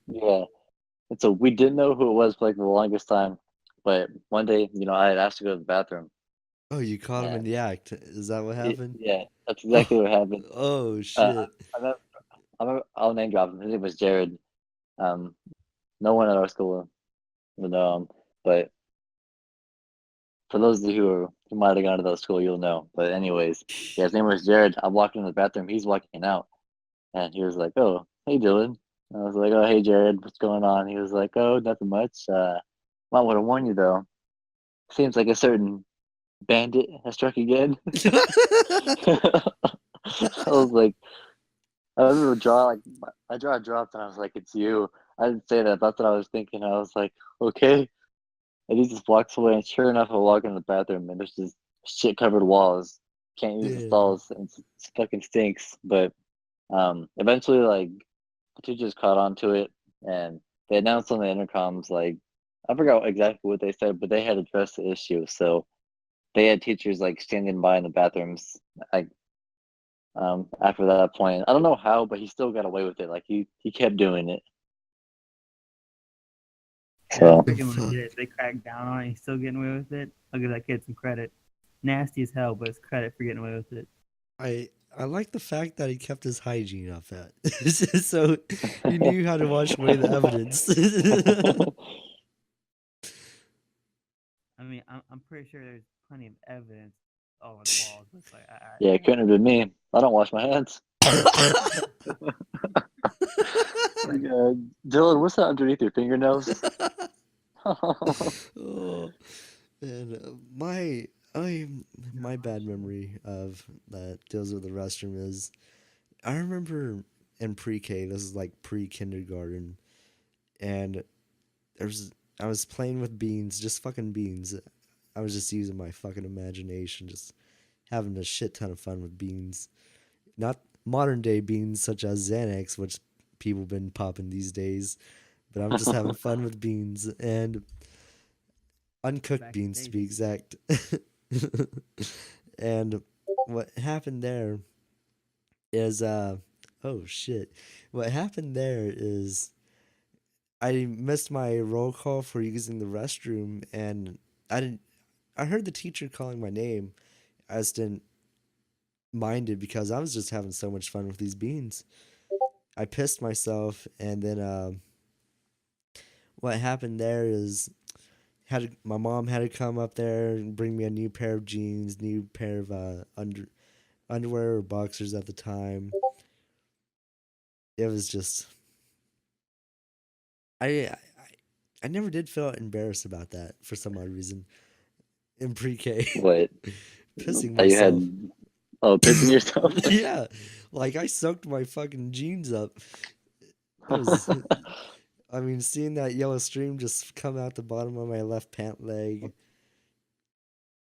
Yeah. And so we didn't know who it was for like the longest time. But one day, I had asked to go to the bathroom. Oh, you caught him in And the act. Is that what happened? yeah, that's Oh, exactly what happened. oh Uh, shit. I'll name drop him. His name was Jared. Um, no one at our school would know him. But for those of you who might have gone to that school, you'll know. But anyways, yeah, his name was Jared. I walked into the bathroom. He's walking out. And he was like, "Oh, hey, Dylan." I was like, "Oh, hey, Jared, what's going on?" He was like, "Oh, nothing much. Might want to warn you though. Seems like a certain bandit has struck again." I was like, I remember my jaw dropped, and I was like, "It's you." I didn't say that. That's what I was thinking. I was like, "Okay." And he just walks away, and sure enough, I walk in the bathroom, and there's just shit covered walls. Can't use the Damn. stalls, and it fucking stinks. But eventually, like, the teachers caught on to it, and they announced on the intercoms, like, I forgot exactly what they said, but they had addressed the issue. So they had teachers like standing by in the bathrooms, like, after that point. I don't know how, but he still got away with it. Like he kept doing it. That's So freaking Fuck. legit. They cracked down on it. He's still getting away with it. I'll give that kid some credit. Nasty as hell, but it's credit for getting away with it. I like the fact that he kept his hygiene up at. So he knew how to wash away the evidence. I mean, I'm pretty sure there's plenty of evidence all over the walls. It's like, yeah, it couldn't have been me. I don't wash my hands. Like, Dylan, what's that underneath your fingernails? Oh, and my bad memory of that deals with the restroom is I remember in pre-K, this is like pre-kindergarten, and I was playing with beans, just fucking beans. I was just using my fucking imagination, just having a shit ton of fun with beans. Not modern day beans such as Xanax, which people been popping these days, but I'm just having fun with beans and uncooked back in beans to be days. exact. And what happened there is oh shit. What happened there is I missed my roll call for using the restroom, and I heard the teacher calling my name. I just didn't mind it because I was just having so much fun with these beans. I pissed myself, and then what happened there is my mom had to come up there and bring me a new pair of jeans, new pair of underwear or boxers at the time. It was just I I never did feel embarrassed about that for some odd reason in pre-K. What? Pissing That you had? myself. Oh, pissing yourself. Yeah, like I soaked my fucking jeans up. It was, I mean, seeing that yellow stream just come out the bottom of my left pant leg,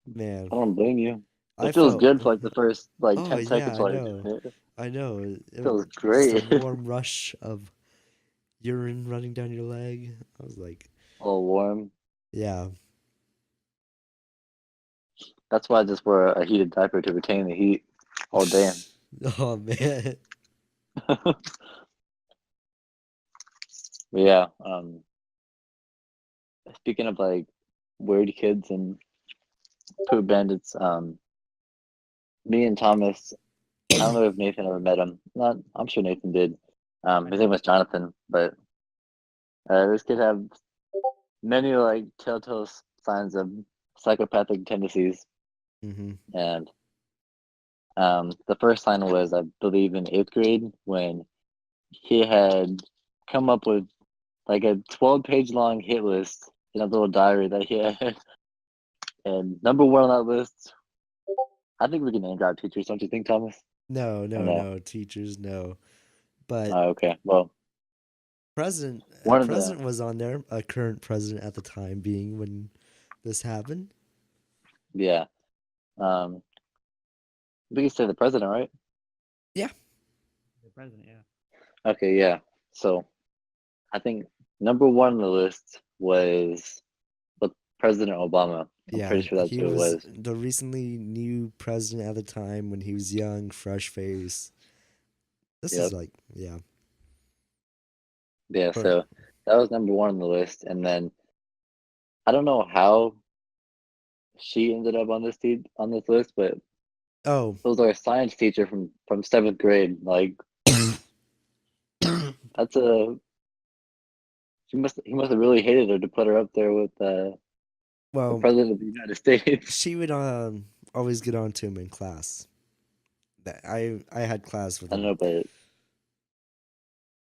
man, I don't blame you. I It feels felt. good for like the first like Oh 10 yeah, seconds I while you're know, doing it. I know. It feels Just a great. warm rush of urine running down your leg. I was like, All warm. yeah, That's why I just wear a heated diaper to retain the heat all day. oh man, But yeah, speaking of like weird kids and poop bandits, me and Thomas, I don't know if Nathan ever met him. Not, I'm sure Nathan did. His name was Jonathan, but this kid had many like telltale signs of psychopathic tendencies, hmm and the first sign was, I believe, in 8th grade when he had come up with like a 12-page long hit list in a little diary that he had. And number one on that list, I think we can name drop teachers, don't you think, Thomas? no, Or no, no? no, teachers, no, but Oh, okay. Well, one of the president was on there, a current president at the time being when this happened. yeah, um, we can say the president, right? Yeah, The president, yeah. Okay, yeah. So I think number one on the list was President Obama. I'm yeah, pretty sure that's he who it was was. the recently new president at the time when he was young, fresh face. This is Yep. like, yeah, Yeah. or So that was number one on the list, and then I don't know how she ended up on on this list, but it oh, was our science teacher from 7th grade. Like that's a he must have really hated her to put her up there with the well, president of the United States. she would always get on to him in class. That I had class with I don't him. know, but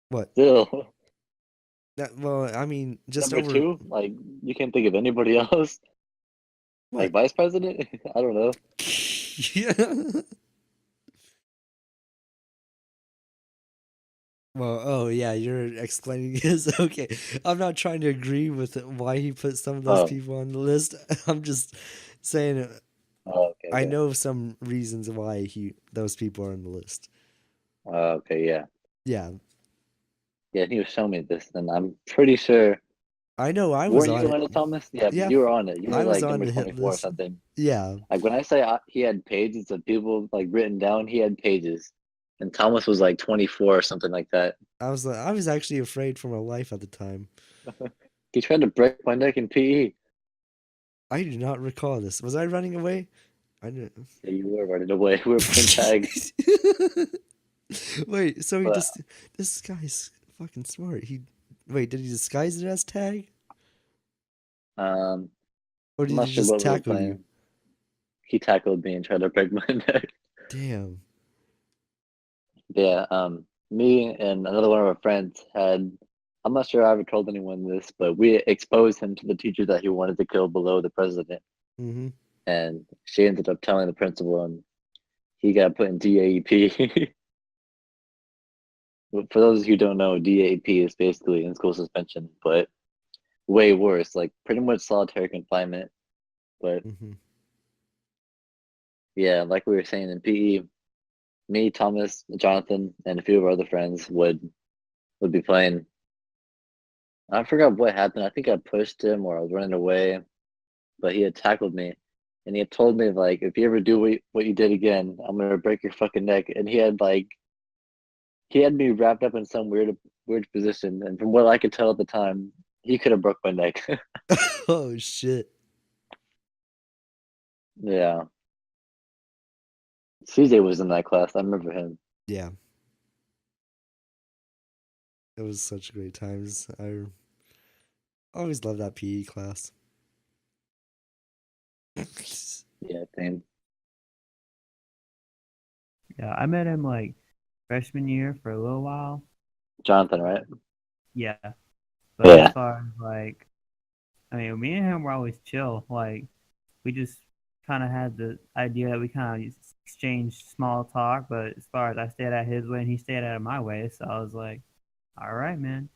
What? still, That, well, I mean, just number over. two, like you can't think of anybody else. Like What? vice president? I don't know. Yeah. Well, oh yeah, you're explaining this. Okay, I'm not trying to agree with why he put some of those Oh, people on the list. I'm just saying oh, okay, I okay. know some reasons why those people are on the list. Okay, yeah. Yeah, Yeah, he was showing me this, and I'm pretty sure. I know I was Weren't on you it. on it, Thomas? Yeah, Yeah, you were on it. You were I was like on number the hit 24 or list. something. Yeah, Like when I say he had pages of people like written down, he had pages, and Thomas was like 24 or something like that. I was actually afraid for my life at the time. He tried to break my neck in PE. I do not recall this. Was I running away? I didn't. Yeah, you were running away. We were playing tag, Wait, so he but just this guy's fucking smart. Did he disguise it as tag? um, Or I'm did not he sure just what we were tackle you? playing. He tackled me and tried to break my neck. Damn. Yeah, me and another one of our friends had. I'm not sure I ever told anyone this, but we exposed him to the teacher that he wanted to kill below the president, Mm-hmm. and she ended up telling the principal, and he got put in DAEP. For those who don't know, DAEP is basically in school suspension, but way worse, like pretty much solitary confinement. But Mm-hmm. yeah, like we were saying in PE, me, Thomas, Jonathan, and a few of our other friends would be playing. I forgot what happened. I think I pushed him or I was running away, but he had tackled me, and he had told me like, if you ever do what you did again, I'm gonna break your fucking neck. And he had me wrapped up in some weird position, and from what I could tell at the time, he could have broke my neck. Oh shit. Yeah, CJ was in that class. I remember him. Yeah. It was such great times. I always loved that PE class. Yeah, same. Yeah, I met him like freshman year for a little while. Jonathan, right? Yeah, but Yeah. as far as like, I mean, me and him were always chill. Like, we just kind of had the idea that we kind of exchanged small talk. But as far as I stayed at his way and he stayed out of my way, so I was like, all right, man.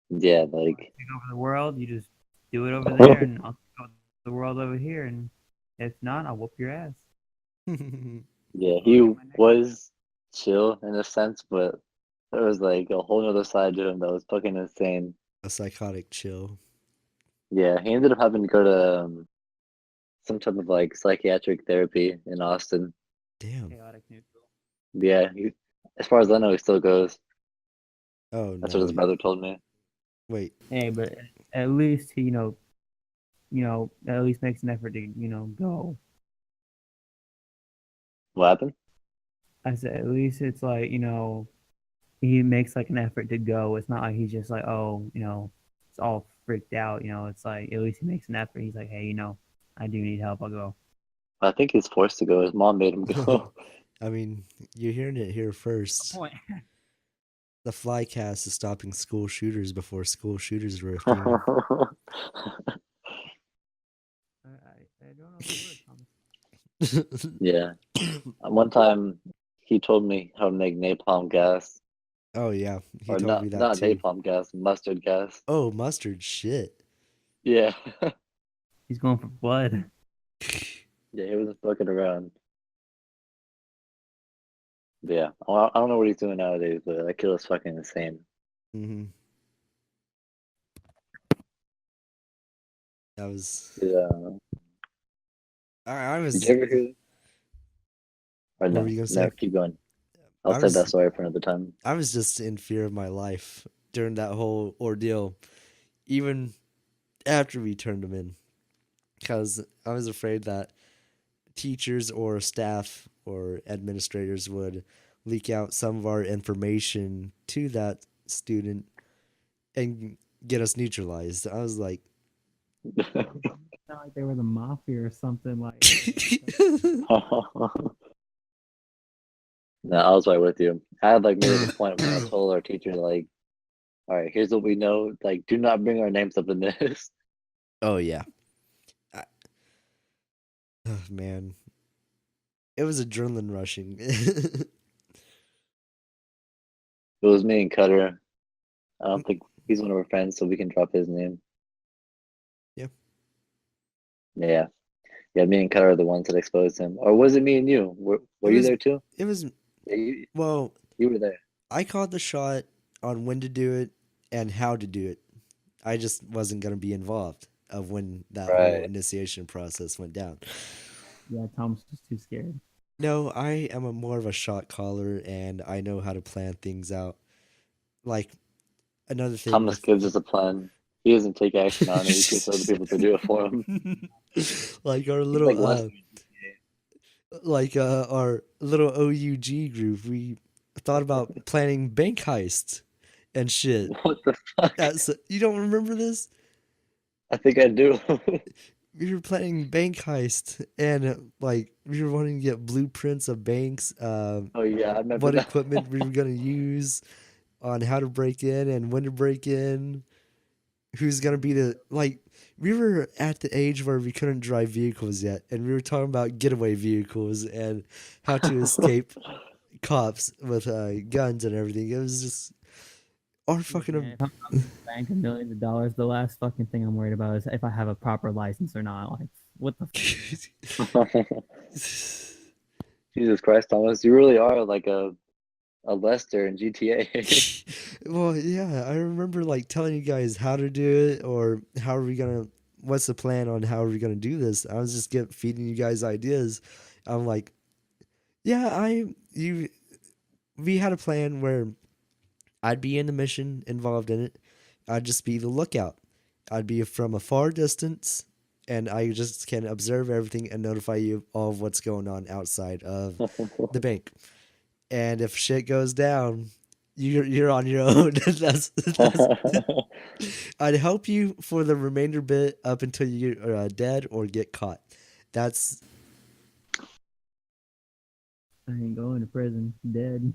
Yeah, like Take over the world. You just do it over there, and I'll take over the world over here. And if not, I'll whoop your ass. yeah, he was chill in a sense, but there was like a whole other side to him that was fucking insane. A psychotic chill. Yeah, he ended up having to go to some type of like psychiatric therapy in Austin. Damn. Chaotic neutral. Yeah, as far as I know, he still goes. Oh That's no. what his brother told me. Wait. Hey, but at least he, at least makes an effort to, go. What happened? I said, at least it's like, he makes like an effort to go. It's not like he's just like, oh, it's all freaked out. It's like at least he makes an effort. He's like, hey, I do need help. I'll go. I think he's forced to go. His mom made him go. I mean, you're hearing it here first. Point. The Flycast is stopping school shooters before school shooters are a thing. I don't know the word, Thomas. Yeah. One time, he told me how to make napalm gas, Oh yeah, he or told me that not too. napalm gas, mustard gas. Oh, mustard shit. Yeah. He's going for blood. Yeah, he wasn't fucking around. But yeah, I don't know what he's doing nowadays, but that kid is fucking insane. Mm-hmm. That was. Yeah. I was. Did you ever hear? Or What no, were you gonna no, say? keep going. I'll I save was- that story for another time. I was just in fear of my life during that whole ordeal, even after we turned him in, because I was afraid that teachers or staff or administrators would leak out some of our information to that student and get us neutralized. I was like, It's not like they were the mafia or something like. No, I was right with you. I had like made it a point when I told our teacher like, all right, here's what we know. Like, do not bring our names up in this. oh yeah. Oh, man. It was adrenaline rushing. It was me and Cutter. I don't think he's one of our friends, so we can drop his name. Yeah. Yeah. Yeah, me and Cutter are the ones that exposed him. Or was it me and you? Were It you was- there too? It was, Yeah, well, you were there. I called the shot on when to do it and how to do it. I just wasn't going to be involved of when that whole Right. initiation process went down. Yeah, Thomas was too scared. No, I am more of a shot caller and I know how to plan things out. Like another thing Thomas with- gives us a plan. He doesn't take action on it. He gets other people to do it for him. like our He's little like Lester in GTA. our little OUG group, we thought about planning bank heists and shit. What the fuck? You don't remember this? I think I do. We were planning bank heist and like we were wanting to get blueprints of banks, Oh yeah, I remember what that. equipment we were gonna use, on how to break in and when to break in, who's gonna be the like. We were at the age where we couldn't drive vehicles yet, and we were talking about getaway vehicles and how to escape cops with guns and everything. It was just our fucking. Man, if I'm in the bank of millions of dollars, the last fucking thing I'm worried about is if I have a proper license or not. Like, what the Jesus Christ, Thomas, you really are like a Lester in GTA. Well, yeah, I remember like telling you guys how to do it or how are we gonna. What's the plan on how are we gonna do this? I was just feeding you guys ideas. I'm like, yeah, we had a plan where I'd be in the mission involved in it. I'd just be the lookout. I'd be from a far distance and I just can observe everything and notify you of what's going on outside of the bank. And if shit goes down, you're on your own. That's I'd help you for the remainder bit up until you're dead or get caught. That's I ain't going to prison. Dead.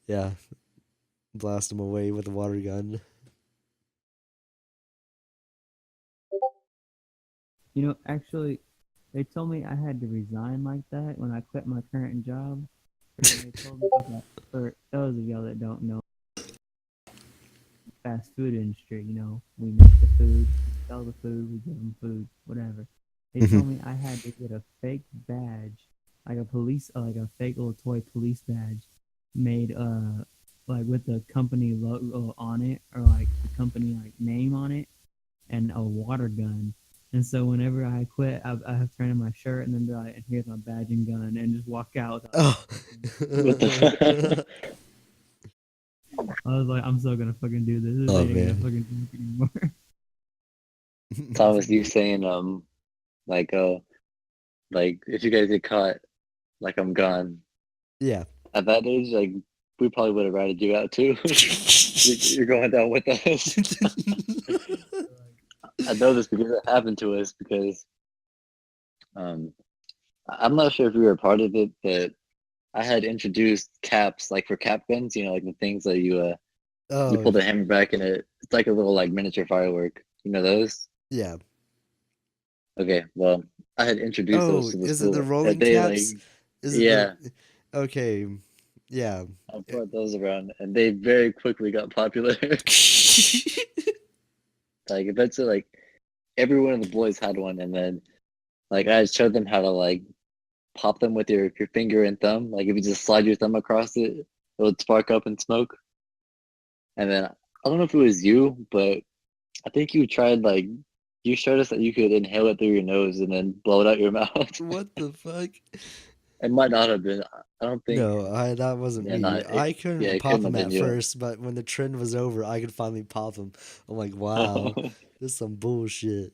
yeah. Blast him away with a water gun. You know, actually, they told me I had to resign like that when I quit my current job. Because they told me that, for those of y'all that don't know, fast food industry, you know, we make the food, we sell the food, we give them food, whatever. They told me I had to get a fake badge, like a fake little toy police badge, made like with the company logo on it, or like the company like name on it, and a water gun. And so whenever I quit, I have to turn in my shirt and then be like, and here's my badge and gun, and just walk out. Oh. What the I was like, I'm still gonna fucking do this. This Oh, ain't gonna man. fucking do it anymore. Thomas, you saying like like if you guys get caught, like I'm gone. Yeah. At that age, like we probably would have ratted you out too. You're going down with us. I know this because it happened to us because I'm not sure if you were a part of it, but I had introduced caps like for cap guns, you know, like the things that you Oh, pull the hammer back and it's like a little like miniature firework. You know those? yeah. Okay, well, I had introduced Oh, those to the is it school. the And rolling they caps? like Is it yeah, okay. Yeah. I brought those around and they very quickly got popular. Like eventually like every one of the boys had one and then like I showed them how to like pop them with your finger and thumb. Like if you just slide your thumb across it, it would spark up and smoke. And then I don't know if it was you, but I think you tried like you showed us that you could inhale it through your nose and then blow it out your mouth. What the fuck? It might not have been. I don't think. No, that wasn't Yeah, me. not it. I Yeah, couldn't it pop couldn't have them been at you. first, but when the trend was over, I could finally pop them. I'm like, wow, this is some bullshit.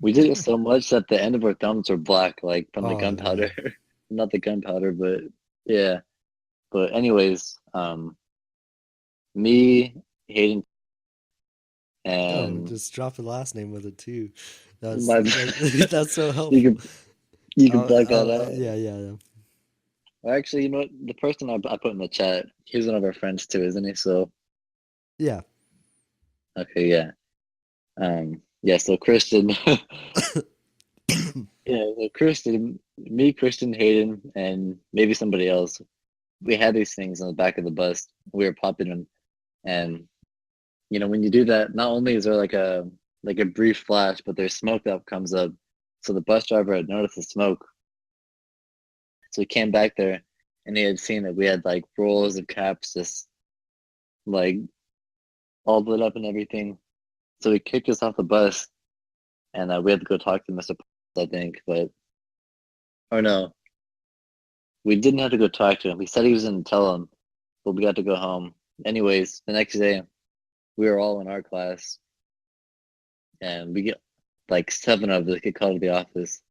We did it so much that the end of our thumbs were black, like from the Oh, gunpowder. Not the gunpowder, but yeah. But anyways, me, Hayden, Oh, and just drop the last name with it too. That's my that's so helpful. you can block that out. Yeah. Well, actually, you know what? The person I put in the chat, he's one of our friends too, isn't he? So Yeah. okay, yeah. Yeah, so Christian yeah, so Christian, me, Christian, Hayden, and maybe somebody else. We had these things on the back of the bus. We were popping them, and you know when you do that, not only is there like a brief flash, but there's smoke that comes up. So the bus driver had noticed the smoke, so he came back there, and he had seen that we had like rolls of caps just like all lit up and everything. So he kicked us off the bus, and we had to go talk to Mr. I think, but or no, we didn't have to go talk to him. He said he was going to tell him, but we got to go home. Anyways, the next day, we were all in our class, and we get like 7 of us get called to the office.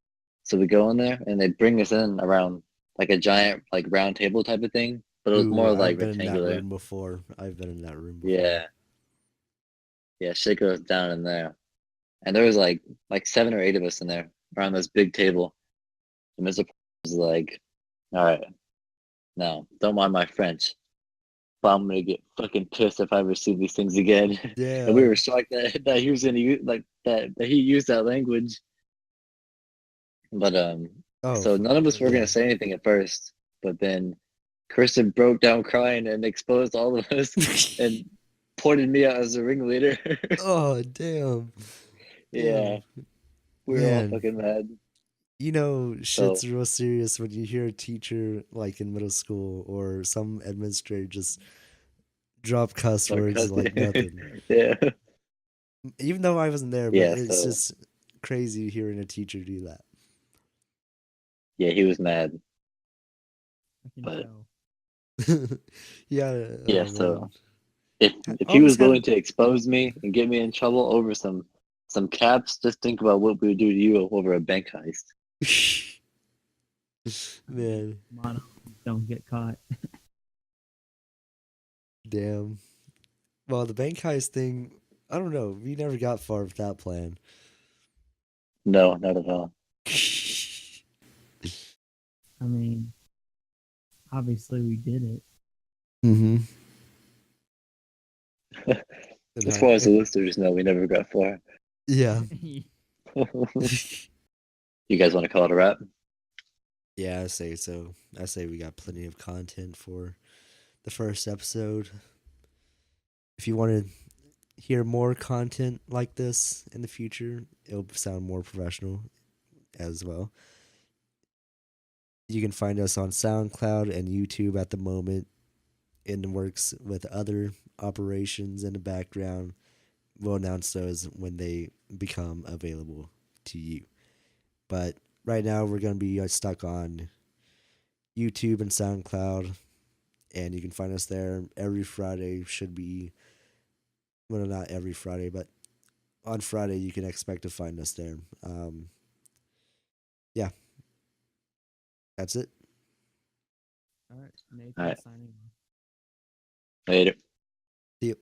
So we go in there, and they bring us in around like a giant like round table type of thing, but it was more Ooh, like I've been in that rectangular. room before. I've been in that room before. Yeah, yeah, shit goes down in there, and there was like 7 or 8 of us in there around this big table. And Mr. was like, "All right, now don't mind my French, but I'm gonna get fucking pissed if I ever see these things again." Yeah. And we were shocked that he was gonna use like that he used that language. But Oh, so none of us were yeah. gonna say anything at first, but then Kristen broke down crying and exposed all of us and pointed me out as the ringleader. Oh, damn. Yeah, we were all Man. fucking mad. You know, shit's So real serious when you hear a teacher like in middle school or some administrator just drop cuss words like nothing. yeah, Even though I wasn't there, but yeah. it's So just crazy hearing a teacher do that. yeah, he was mad. I can But- tell. Yeah. Yeah, oh, so man. if he Always was willing had- to expose me and get me in trouble over some caps, just think about what we would do to you over a bank heist. Man. Mono, don't get caught. Damn. Well, the bank heist thing, I don't know. We never got far with that plan. No, not at all. I mean, obviously we did it. Mm-hmm. As far as the listeners know, we never got far. Yeah. You guys want to call it a wrap? Yeah, I say so. I say we got plenty of content for the first episode. If you want to hear more content like this in the future, it'll sound more professional as well. You can find us on SoundCloud and YouTube at the moment, in the works with other operations in the background. We'll announce those when they become available to you. But right now, we're going to be stuck on YouTube and SoundCloud, and you can find us there every Friday. Should be, well, not every Friday, but on Friday, you can expect to find us there. Yeah, that's it. All right, Nathan All right. signing off. Later. See you.